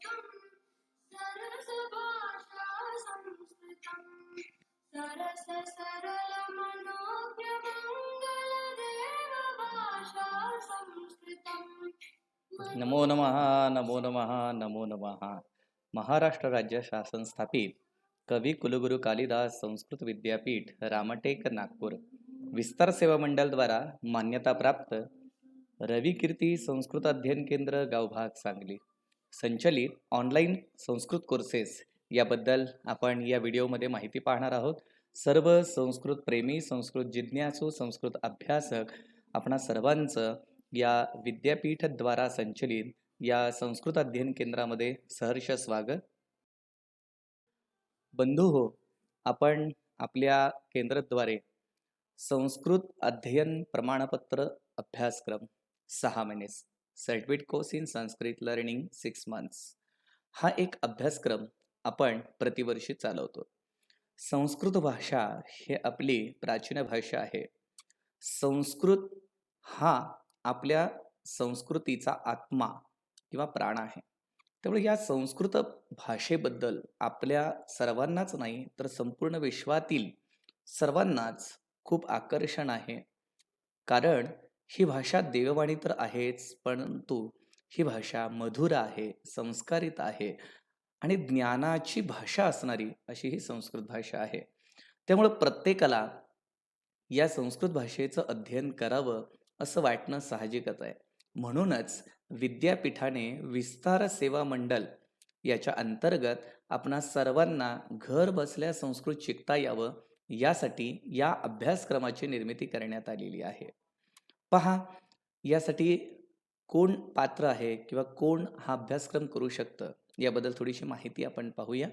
सरस भाषा संस्कृतम् सरस सरल मनोज्ञमङ्गल देव भाषा संस्कृतम्। नमो नमः नमो नमः नमो नमः। महाराष्ट्र राज्य शासन स्थापित कवी कुलगुरू कालिदास संस्कृत विद्यापीठ रामटेक नागपूर विस्तार सेवा मंडल द्वारा मान्यता प्राप्त रवी कीर्ती संस्कृत अध्ययन केंद्र गावभाग सांगली संचलित ऑनलाईन संस्कृत कोर्सेस याबद्दल आपण या व्हिडिओमध्ये माहिती पाहणार आहोत। सर्व संस्कृत प्रेमी, संस्कृत जिज्ञासू, संस्कृत अभ्यासक आपणा सर्वांचं या विद्यापीठ द्वारा संचलित या संस्कृत अध्ययन केंद्रामध्ये सहर्ष स्वागत। बंधू हो, आपण आपल्या केंद्राद्वारे संस्कृत अध्ययन प्रमाणपत्र अभ्यासक्रम 6 महिने certificate course in Sanskrit learning 6 months हा एक अभ्यासक्रम आपण प्रतिवर्षी चालवतो। संस्कृत भाषा ही आपली प्राचीन भाषा आहे। संस्कृत हा आपल्या संस्कृतीचा आत्मा किंवा प्राण आहे। त्यामुळे या संस्कृत भाषेबद्दल आपल्या सर्वांनाच नाही तर संपूर्ण विश्वातील सर्वांनाच खूप आकर्षण आहे। कारण ही भाषा देववाणी तर आहेच, परंतु ही भाषा मधुर आहे, संस्कारित आहे आणि ज्ञानाची भाषा असणारी अशी ही संस्कृत भाषा आहे। त्यामुळे प्रत्येकाला या संस्कृत भाषेचं अध्ययन करावं असं वाटणं साहजिकच आहे। म्हणूनच विद्यापीठाने विस्तार सेवा मंडल याच्या अंतर्गत आपणा सर्वांना घर बसल्या संस्कृत शिकता यावं यासाठी या अभ्यासक्रमाची निर्मिती करण्यात आलेली आहे। पहा, यासाठी कोण पात्र आहे किंवा कोण हा अभ्यासक्रम करू शकतं याबद्दल थोडीशी माहिती आपण पाहूया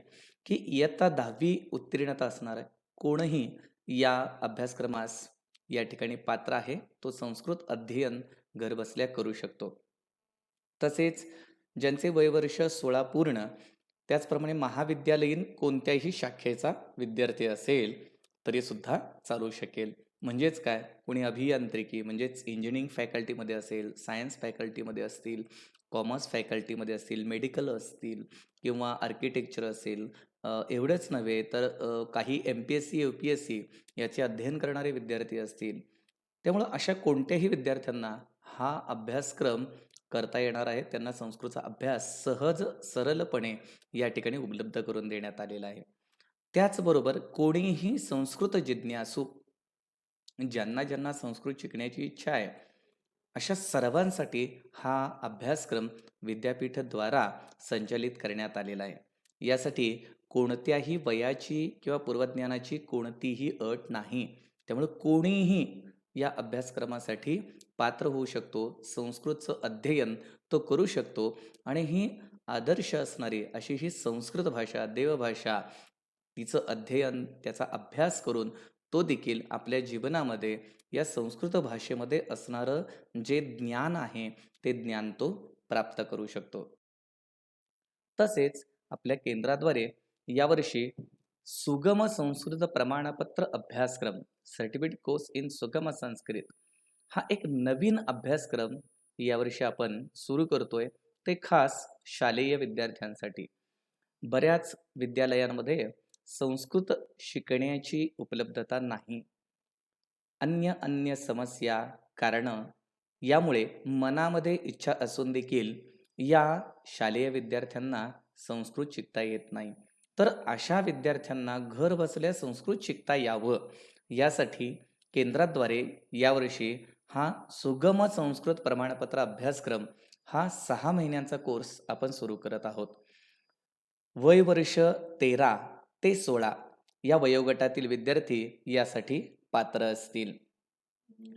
की इयत्ता 10वी उत्तीर्णता असणार आहे कोणही या अभ्यासक्रमास या ठिकाणी पात्र आहे। तो संस्कृत अध्ययन घर बसल्या करू शकतो। तसेच ज्यांचे वयवर्ष 16 पूर्ण, त्याचप्रमाणे महाविद्यालयीन कोणत्याही शाखेचा विद्यार्थी असेल तरी सुद्धा चालू शकेल। म्हणजेच काय, कोणी अभियांत्रिकी म्हणजेच इंजिनिअरिंग फॅकल्टीमध्ये असेल, सायन्स फॅकल्टीमध्ये असतील, कॉमर्स फॅकल्टीमध्ये असतील, मेडिकल असतील किंवा आर्किटेक्चर असेल, एवढंच नव्हे तर काही MPSC UPSC याचे अध्ययन करणारे विद्यार्थी असतील। त्यामुळं अशा कोणत्याही विद्यार्थ्यांना हा अभ्यासक्रम करता येणार आहे। त्यांना संस्कृतचा अभ्यास सहज सरळपणे या ठिकाणी उपलब्ध करून देण्यात आलेला आहे। त्याचबरोबर कोणीही संस्कृत जिज्ञासू ज्यांना ज्यांना संस्कृत शिकण्याची इच्छा आहे अशा सर्वांसाठी हा अभ्यासक्रम विद्यापीठाद्वारा संचलित करण्यात आलेला आहे। यासाठी कोणत्याही वयाची किंवा पूर्वज्ञानाची कोणतीही अट नाही। त्यामुळे कोणीही या अभ्यासक्रमासाठी पात्र होऊ शकतो, संस्कृतचं अध्ययन तो करू शकतो आणि ही आदर्श असणारी अशी ही संस्कृत भाषा, देवभाषा, तिचं अध्ययन, त्याचा अभ्यास करून तो देखील आपल्या जीवनामध्ये या संस्कृत भाषेमध्ये असणारं जे ज्ञान आहे ते ज्ञान तो प्राप्त करू शकतो। तसेच आपल्या केंद्राद्वारे यावर्षी सुगम संस्कृत प्रमाणपत्र अभ्यासक्रम सर्टिफिकेट कोर्स इन सुगम संस्कृत हा एक नवीन अभ्यासक्रम यावर्षी आपण सुरू करतोय। ते खास शालेय विद्यार्थ्यांसाठी। बऱ्याच विद्यालयांमध्ये संस्कृत शिकण्याची उपलब्धता नाही। अन्य समस्या, कारणं यामुळे मनामध्ये इच्छा असून देखील या शालेय विद्यार्थ्यांना संस्कृत शिकता येत नाही। तर अशा विद्यार्थ्यांना घर बसल्या संस्कृत शिकता यावं यासाठी केंद्राद्वारे यावर्षी हा सुगम संस्कृत प्रमाणपत्र अभ्यासक्रम हा 6 महिन्यांचा कोर्स आपण सुरू करत आहोत। वय वर्ष 13 ते 16 या वयोगटातील विद्यार्थी यासाठी पात्र असतील।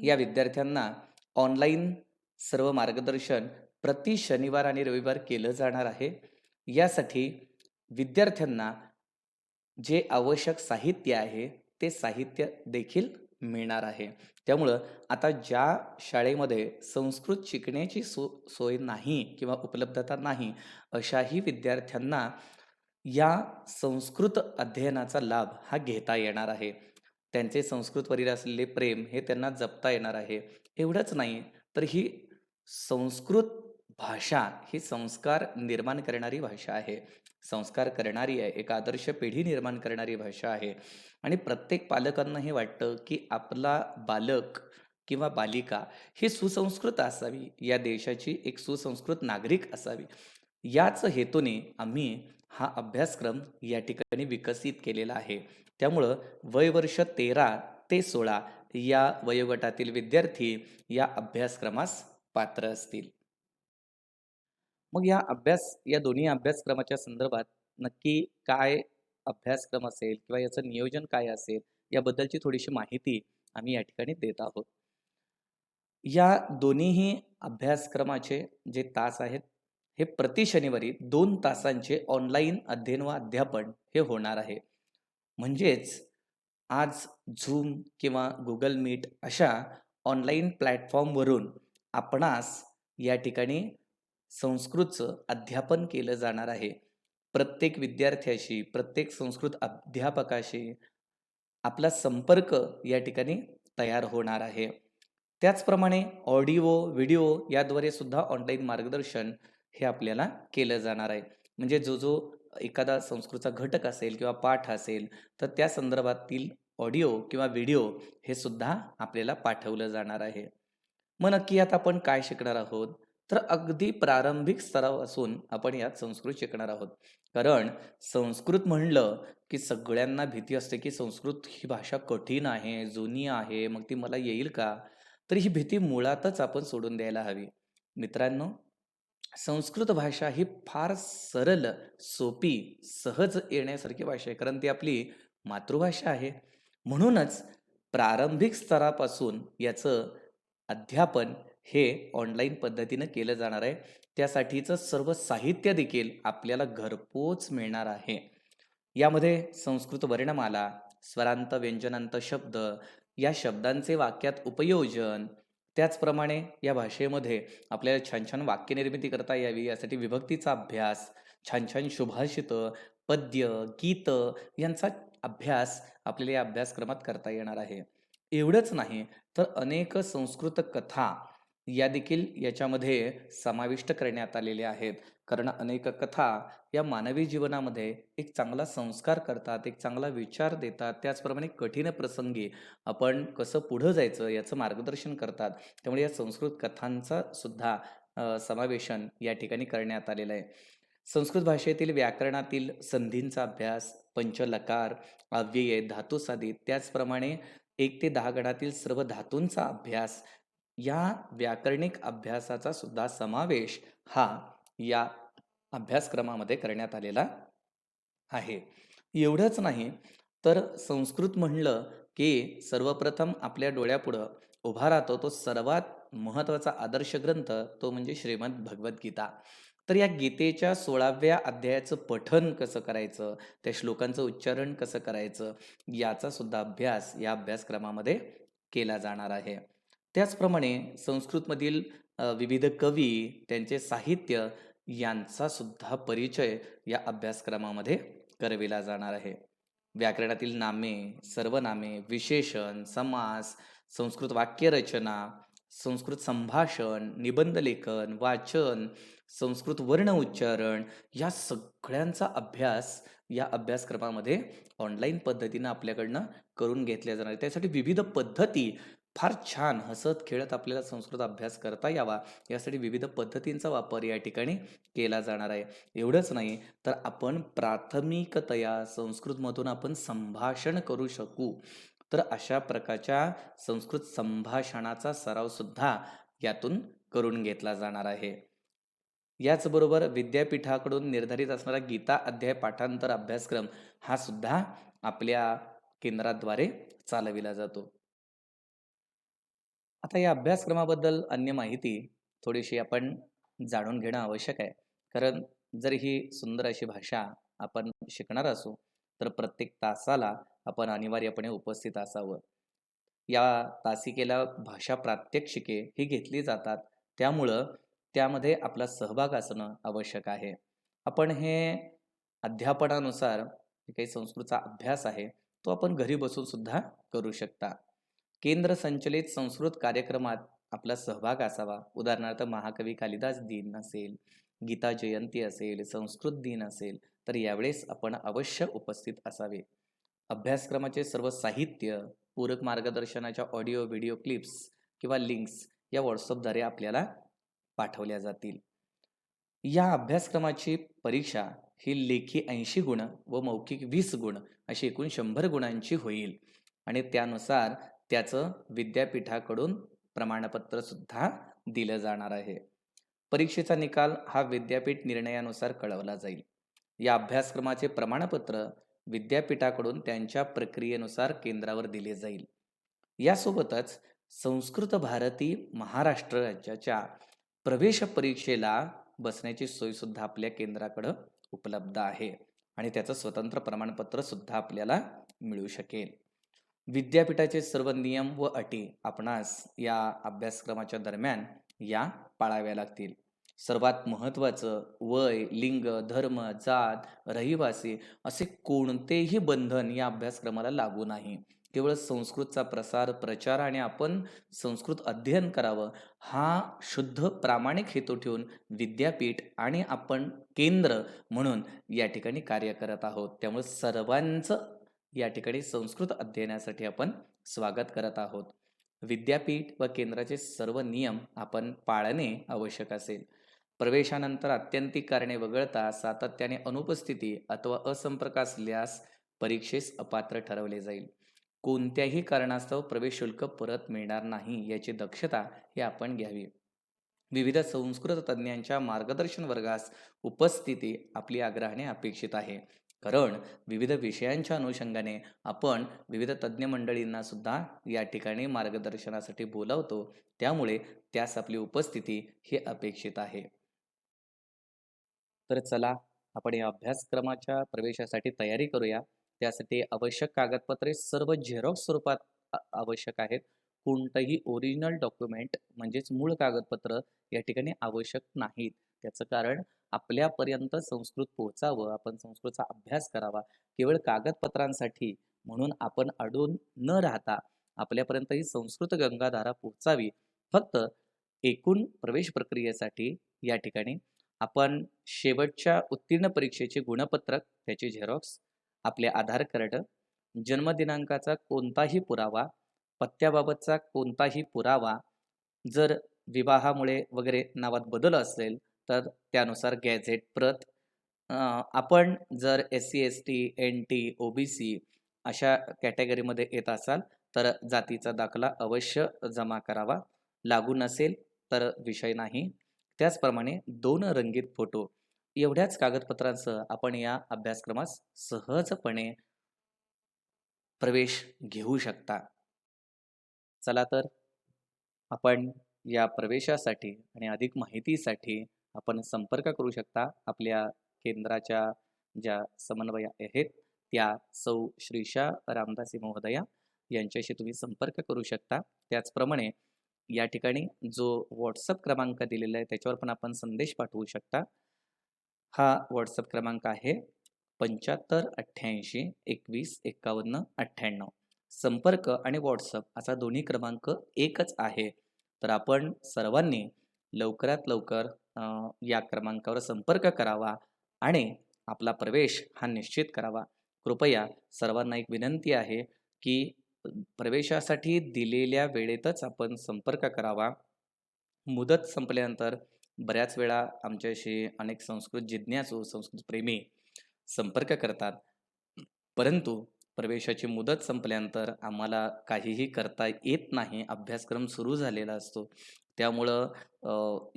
या विद्यार्थ्यांना ऑनलाईन सर्व मार्गदर्शन प्रति शनिवार आणि रविवार केलं जाणार आहे। यासाठी विद्यार्थ्यांना जे आवश्यक साहित्य आहे ते साहित्य देखील मिळणार आहे। त्यामुळं आता ज्या शाळेमध्ये संस्कृत शिकण्याची सोय नाही किंवा उपलब्धता नाही अशाही विद्यार्थ्यांना या संस्कृत अध्ययनाचा लाभ हा घेता येणार आहे। त्यांचे संस्कृतवरील असलेले प्रेम हे त्यांना जपता येणार आहे। एवढंच नाही तर ही संस्कृत भाषा ही संस्कार निर्माण करणारी भाषा आहे. संस्कार करणारी आहे. एक आदर्श पिढी निर्माण करणारी भाषा आहे. आणि प्रत्येक पालकांना हे वाटतं, की आपला बालक किंवा बालिका ही सुसंस्कृत असावी. या देशाची एक सुसंस्कृत नागरिक असावी. याच हेतूने आम्ही हा अभ्यासक्रम या ठिकाणी विकसित केलेला आहे. त्यामुळं वयवर्ष 13 ते 16 या वयोगटातील विद्यार्थी या अभ्यासक्रमास पात्र असतील. मग या दोन्ही अभ्यासक्रमाच्या संदर्भात नक्की काय अभ्यासक्रम असेल किंवा याचं नियोजन काय असेल, याबद्दलची थोडीशी माहिती आम्ही या ठिकाणी देत आहोत. या दोन्हीही अभ्यासक्रमाचे जे तास आहेत, हे प्रति शनिवारी 2 तासांचे ऑनलाईन अध्ययन व अध्यापन हे होणार आहे. म्हणजेच आज Zoom किंवा Google Meet अशा ऑनलाईन प्लॅटफॉर्मवरून आपणास या ठिकाणी संस्कृतचं अध्यापन केलं जाणार आहे. प्रत्येक विद्यार्थ्याशी, प्रत्येक संस्कृत अध्यापकाशी आपला संपर्क या ठिकाणी तयार होणार आहे. त्याचप्रमाणे ऑडिओ, व्हिडिओ याद्वारे सुद्धा ऑनलाईन मार्गदर्शन हे आपल्याला केलं जाणार आहे. म्हणजे जो एखादा संस्कृतचा घटक असेल किंवा पाठ असेल, तर त्या संदर्भातील ऑडिओ किंवा व्हिडिओ हे सुद्धा आपल्याला पाठवलं जाणार आहे. मग नक्की यात आपण काय शिकणार आहोत? तर अगदी प्रारंभिक स्तरापासून आपण यात संस्कृत शिकणार आहोत. कारण संस्कृत म्हणलं, की सगळ्यांना भीती असते, की संस्कृत ही भाषा कठीण आहे, जुनी आहे, मग ती मला येईल का? तर ही भीती मुळातच आपण सोडून द्यायला हवी. मित्रांनो, संस्कृत भाषा ही फार सरळ, सोपी, सहज येण्यासारखी भाषा आहे. कारण ती आपली मातृभाषा आहे. म्हणूनच प्रारंभिक स्तरापासून याचं अध्यापन हे ऑनलाईन पद्धतीनं केलं जाणार आहे. त्यासाठीचं सर्व साहित्य देखील आपल्याला घरपोच मिळणार आहे. यामध्ये संस्कृत वर्णमाला, स्वरांत, व्यंजनांत शब्द, या शब्दांचे वाक्यात उपयोजन, त्याचप्रमाणे या भाषेमध्ये आपल्याला छान-छान वाक्यनिर्मिती करता यावी यासाठी विभक्तीचा अभ्यास, छान-छान सुभाषितं, पद्य, गीतं यांचा अभ्यास आपल्याला या अभ्यासक्रमात करता येणार आहे. एवढंच नाही तर अनेक संस्कृत कथा या देखील याच्यामध्ये समाविष्ट करण्यात आलेल्या आहेत. कारण अनेक कथा या मानवी जीवनामध्ये एक चांगला संस्कार करतात, एक चांगला विचार देतात. त्याचप्रमाणे कठीण प्रसंगी आपण कसं पुढं जायचं याचं मार्गदर्शन करतात. त्यामुळे या संस्कृत कथांचा सुद्धा समावेशन या ठिकाणी करण्यात आलेलं आहे. संस्कृत भाषेतील व्याकरणातील संधींचा अभ्यास, पंचलकार, अव्यये, धातुसाधित, त्याचप्रमाणे 1 ते 10 गणातील सर्व धातूंचा अभ्यास, या व्याकरणिक अभ्यासाचा सुद्धा समावेश हा या अभ्यासक्रमामध्ये करण्यात आलेला आहे. एवढंच नाही तर संस्कृत म्हणलं, की सर्वप्रथम आपल्या डोळ्यापुढं उभा राहतो तो सर्वात महत्त्वाचा आदर्श ग्रंथ तो म्हणजे श्रीमद भगवद्गीता. तर या गीतेच्या 16व्या अध्यायाचं पठण कसं करायचं, त्या श्लोकांचं उच्चारण कसं करायचं, याचा सुद्धा अभ्यास या अभ्यासक्रमामध्ये केला जाणार आहे. त्याचप्रमाणे संस्कृतमधील विविध कवी, त्यांचे साहित्य यांचा सुद्धा परिचय या अभ्यासक्रमामध्ये करविला जाणार आहे. व्याकरणातील नामे, सर्वनामे, विशेषण, समास, संस्कृत वाक्यरचना, संस्कृत संभाषण, निबंध लेखन, वाचन, संस्कृत वर्ण उच्चारण या सगळ्यांचा अभ्यास या अभ्यासक्रमामध्ये ऑनलाईन पद्धतीनं आपल्याकडनं करून घेतल्या जाणार आहे. त्यासाठी विविध पद्धती फार छान हसत-खेळत आपल्याला संस्कृत अभ्यास करता यावा, यासाठी विविध पद्धतींचा वापर या ठिकाणी केला जाणार आहे. एवढंच नाही तर आपण प्राथमिकतया संस्कृतमधून आपण संभाषण करू शकू. तर अशा प्रकारच्या संस्कृत संभाषणाचा सराव सुद्धा यातून करून घेतला जाणार आहे. याचबरोबर विद्यापीठाकडून निर्धारित असणारा गीता अध्याय पाठांतर अभ्यासक्रम हा सुद्धा आपल्या केंद्राद्वारे चालविला जातो. आता या अभ्यासक्रमाबद्दल अन्य माहिती थोडीशी आपण जाणून घेणं आवश्यक आहे. कारण जर ही सुंदर अशी भाषा आपण शिकणार असू, तर प्रत्येक तासाला आपण अनिवार्यपणे उपस्थित असावं. या तासिकेला भाषा प्रात्यक्षिके ही घेतली जातात. त्यामुळं त्यामध्ये आपला सहभाग असणं आवश्यक आहे. आपण हे अध्यापनानुसार जे काही संस्कृतचा अभ्यास आहे, तो आपण घरी बसून सुद्धा करू शकता. केंद्र संचलित संस्कृत कार्यक्रमात आपला सहभाग असावा. उदाहरणार्थ महाकवी कालिदास दिन असेल, गीता जयंती असेल, संस्कृत दिन असेल, तर यावेळेस आपण अवश्य उपस्थित असावे. अभ्यासक्रमाचे सर्व साहित्य, पूरक मार्गदर्शनाच्या ऑडिओ, व्हिडिओ क्लिप्स किंवा लिंक्स या व्हॉट्सअपद्वारे आपल्याला पाठवल्या जातील. या अभ्यासक्रमाची परीक्षा ही लेखी 80 गुण व मौखिक 20 गुण अशी एकूण 100 गुणांची होईल आणि त्यानुसार त्याचं विद्यापीठाकडून प्रमाणपत्र सुद्धा दिलं जाणार आहे. परीक्षेचा निकाल हा विद्यापीठ निर्णयानुसार कळवला जाईल. या अभ्यासक्रमाचे प्रमाणपत्र विद्यापीठाकडून त्यांच्या प्रक्रियेनुसार केंद्रावर दिले जाईल. यासोबतच संस्कृत भारती महाराष्ट्र राज्याच्या प्रवेश परीक्षेला बसण्याची सोय सुद्धा आपल्या केंद्राकडं उपलब्ध आहे आणि त्याचं स्वतंत्र प्रमाणपत्र सुद्धा आपल्याला मिळू शकेल. विद्यापीठाचे सर्व नियम व अटी आपणास या अभ्यासक्रमाच्या दरम्यान या पाळाव्या लागतील. सर्वात महत्त्वाचं वय, लिंग, धर्म, जात, रहिवासी असे कोणतेही बंधन या अभ्यासक्रमाला लागू नाही. केवळ संस्कृतचा प्रचार आणि आपण संस्कृत अध्ययन करावं हा शुद्ध प्रामाणिक हेतू ठेवून विद्यापीठ आणि आपण केंद्र म्हणून या ठिकाणी कार्य करत आहोत. त्यामुळे सर्वांचं या ठिकाणी संस्कृत अध्ययनासाठी आपण स्वागत करत आहोत. विद्यापीठ व केंद्राचे सर्व नियम आपण पाळणे आवश्यक असेल. प्रवेशानंतर आत्यंतिक कारणे वगळता सातत्याने अनुपस्थिती अथवा असंपर्क असल्यास परीक्षेस अपात्र ठरवले जाईल. कोणत्याही कारणास्तव प्रवेश शुल्क परत मिळणार नाही याची दक्षता ही आपण घ्यावी. विविध संस्कृत तज्ज्ञांच्या मार्गदर्शन वर्गास उपस्थिती आपली आग्रहाने अपेक्षित आहे. कारण विविध विषयांच्या अनुषंगाने आपण विविध तज्ज्ञ मंडळींना सुद्धा या ठिकाणी मार्गदर्शनासाठी बोलावतो. त्यामुळे त्यास आपली उपस्थिती ही अपेक्षित आहे. तर चला आपण या अभ्यासक्रमाच्या प्रवेशासाठी तयारी करूया. त्यासाठी आवश्यक कागदपत्रे सर्व झेरॉक्स स्वरूपात आवश्यक आहेत. कोणतंही ओरिजिनल डॉक्युमेंट म्हणजेच मूळ कागदपत्र या ठिकाणी आवश्यक नाहीत. त्याचं कारण आपल्यापर्यंत संस्कृत पोहोचावं, आपण संस्कृतचा अभ्यास करावा. केवळ कागदपत्रांसाठी म्हणून आपण अडून न राहता आपल्यापर्यंत ही संस्कृत गंगाधारा पोहोचावी. फक्त एकूण प्रवेश प्रक्रियेसाठी या ठिकाणी आपण शेवटच्या उत्तीर्ण परीक्षेचे गुणपत्रक, त्याचे झेरॉक्स, आपले आधार कार्ड, जन्मदिनांकाचा कोणताही पुरावा, पत्त्याबाबतचा कोणताही पुरावा, जर विवाहामुळे वगैरे नावात बदल असेल तर त्यानुसार गॅझेट प्रत, आपण जर SC ST NT OBC अशा कॅटेगरीमध्ये येत असाल तर जातीचा दाखला अवश्य जमा करावा. लागू नसेल तर विषय नाही. त्याचप्रमाणे 2 रंगीत फोटो एवढ्याच कागदपत्रांसह आपण या अभ्यासक्रमास सहजपणे प्रवेश घेऊ शकता. चला तर आपण या प्रवेशासाठी आणि अधिक माहितीसाठी आपण संपर्क करू शकता. आपल्या केंद्राच्या ज्या समन्वय आहेत त्या सौ श्रीषा रामदासी महोदया यांच्याशी तुम्ही संपर्क करू शकता. त्याचप्रमाणे या ठिकाणी जो व्हॉट्सअप क्रमांक दिलेला आहे त्याच्यावर पण आपण संदेश पाठवू शकता. हा व्हॉट्सअप क्रमांक आहे 75 88 21 51 98. संपर्क आणि व्हॉट्सअप असा दोन्ही क्रमांक एकच आहे. तर आपण सर्वांनी लवकरात लवकर या क्रमांकावर संपर्क करावा आणि आपला प्रवेश हा निश्चित करावा. कृपया सर्वांना एक विनंती आहे की प्रवेशासाठी दिलेल्या वेळेतच आपण संपर्क करावा. मुदत संपल्यानंतर बऱ्याच वेळा आमच्याशी अनेक संस्कृत जिज्ञासू, संस्कृत प्रेमी संपर्क करतात. परंतु प्रवेशाची मुदत संपल्यानंतर आम्हाला काहीही करता येत नाही. अभ्यासक्रम सुरू झालेला असतो. त्यामुळं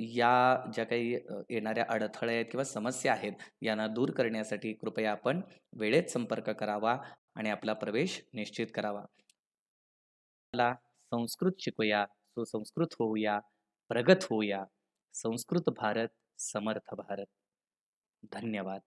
या ज्या काही येणाऱ्या अडथळे आहेत किंवा समस्या आहेत यांना दूर करण्यासाठी कृपया आपण वेळेत संपर्क करावा आणि आपला प्रवेश निश्चित करावा. चला संस्कृत शिकूया, सुसंस्कृत होऊया, प्रगत होऊया. संस्कृत भारत, समर्थ भारत. धन्यवाद.